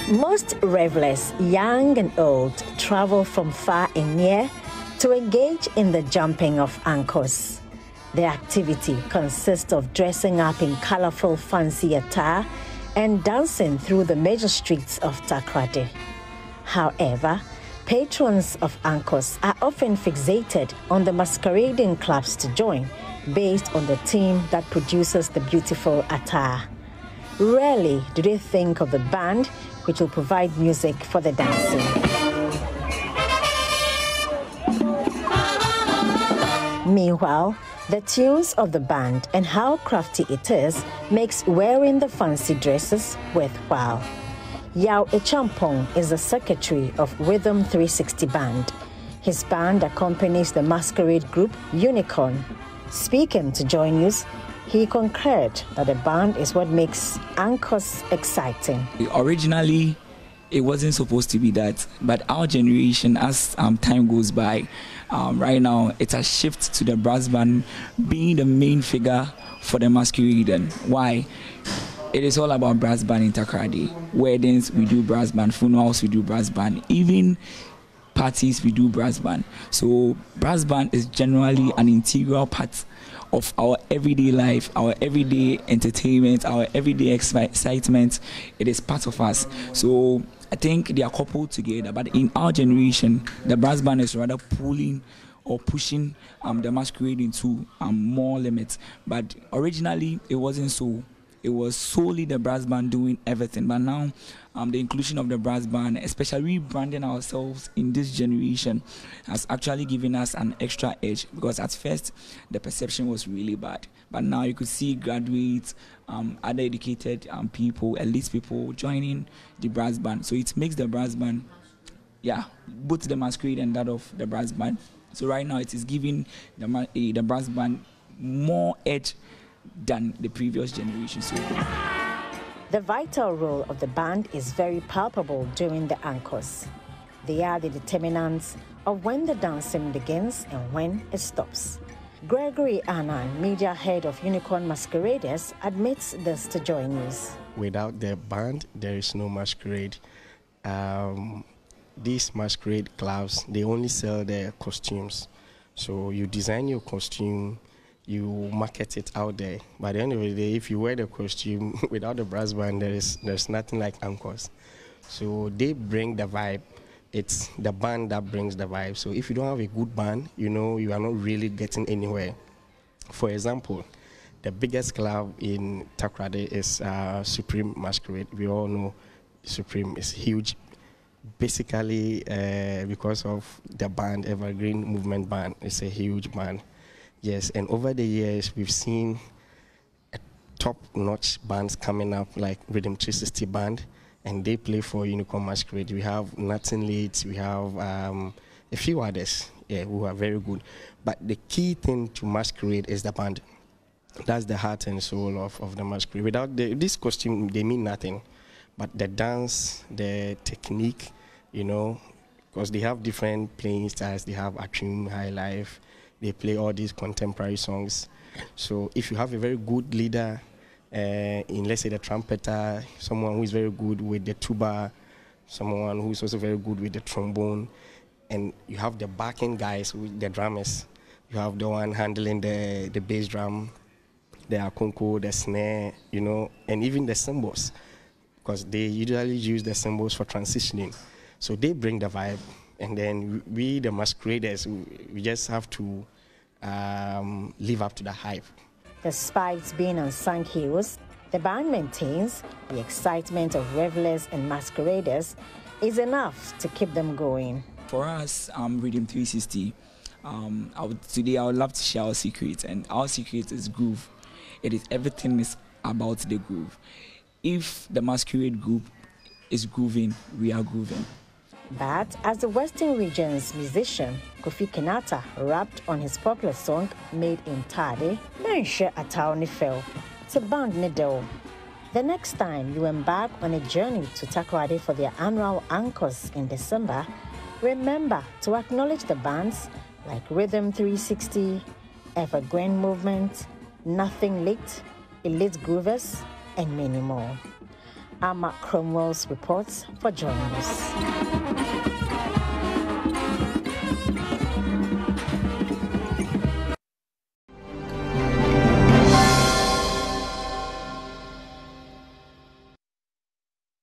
Most revelers, young and old, travel from far and near to engage in the jumping of Ankos. The activity consists of dressing up in colorful fancy attire and dancing through the major streets of Takoradi. However, patrons of Ankos are often fixated on the masquerading clubs to join based on the team that produces the beautiful attire. Rarely do they think of the band which will provide music for the dancing. Meanwhile, the tunes of the band and how crafty it is makes wearing the fancy dresses worthwhile. Yao Echampong is the secretary of Rhythm 360 Band. His band accompanies the masquerade group Unicorn. Speaking to Joy News, he concurred that the band is what makes Ankos exciting. Originally, it wasn't supposed to be that, but our generation, as time goes by, right now it has shifted to the brass band being the main figure for the masquerade. And why? It is all about brass band in Takoradi. Weddings, we do brass band. Funerals, we do brass band. Even parties, we do brass band. So brass band is generally an integral part of our everyday life, our everyday entertainment, our everyday excitement. It is part of us. So I think they are coupled together. But in our generation, the brass band is rather pulling or pushing the masquerade into more limits. But originally, it wasn't so. It was solely the brass band doing everything. But now, the inclusion of the brass band, especially rebranding ourselves in this generation, has actually given us an extra edge. Because at first, the perception was really bad. But now you could see graduates, other educated people, elite people joining the brass band. So it makes the brass band, both the masquerade and that of the brass band. So right now, it is giving the brass band more edge than the previous generation. So the vital role of the band is very palpable during the Ankos. They are the determinants of when the dancing begins and when it stops. Gregory Annan, media head of Unicorn Masqueraders, admits this to Joy News. Without the band, there is no masquerade. These masquerade clubs, they only sell their costumes. So you design your costume, you market it out there. By the end of the day, if you wear the costume without the brass band, there's nothing like Ankos. So they bring the vibe. It's the band that brings the vibe. So if you don't have a good band, you know you are not really getting anywhere. For example, the biggest club in Takoradi is Supreme Masquerade. We all know Supreme is huge, basically because of the band, Evergreen Movement Band. It's a huge band. Yes, and over the years, we've seen top-notch bands coming up, like Rhythm 360 Band, and they play for Unicorn Masquerade. We have Nothing Late, we have a few others, who are very good. But the key thing to Masquerade is the band. That's the heart and soul of the Masquerade. Without this costume, they mean nothing. But the dance, the technique, you know, because they have different playing styles. They have Atrium, High Life. They play all these contemporary songs. So if you have a very good leader, in let's say the trumpeter, someone who is very good with the tuba, someone who is also very good with the trombone, and you have the backing guys with the drummers. You have the one handling the bass drum, the akonko, the snare, you know, and even the cymbals, because they usually use the cymbals for transitioning. So they bring the vibe. And then we, the masqueraders, we just have to live up to the hype. Despite being unsung heroes, the band maintains the excitement of revelers and masqueraders is enough to keep them going. For us, Rhythm 360, today I would love to share our secret, and our secret is groove. Everything is about the groove. If the masquerade group is grooving, we are grooving. But as the Western region's musician Kofi Kenata rapped on his popular song Made in Taadi, Menshe Atao ni fell to band Nidel. The next time you embark on a journey to Takoradi for their annual Ankos in December, remember to acknowledge the bands like Rhythm 360, Evergreen Movement, Nothing Late, Elite Groovers, and many more. Ama Cromwell's reports for joining us.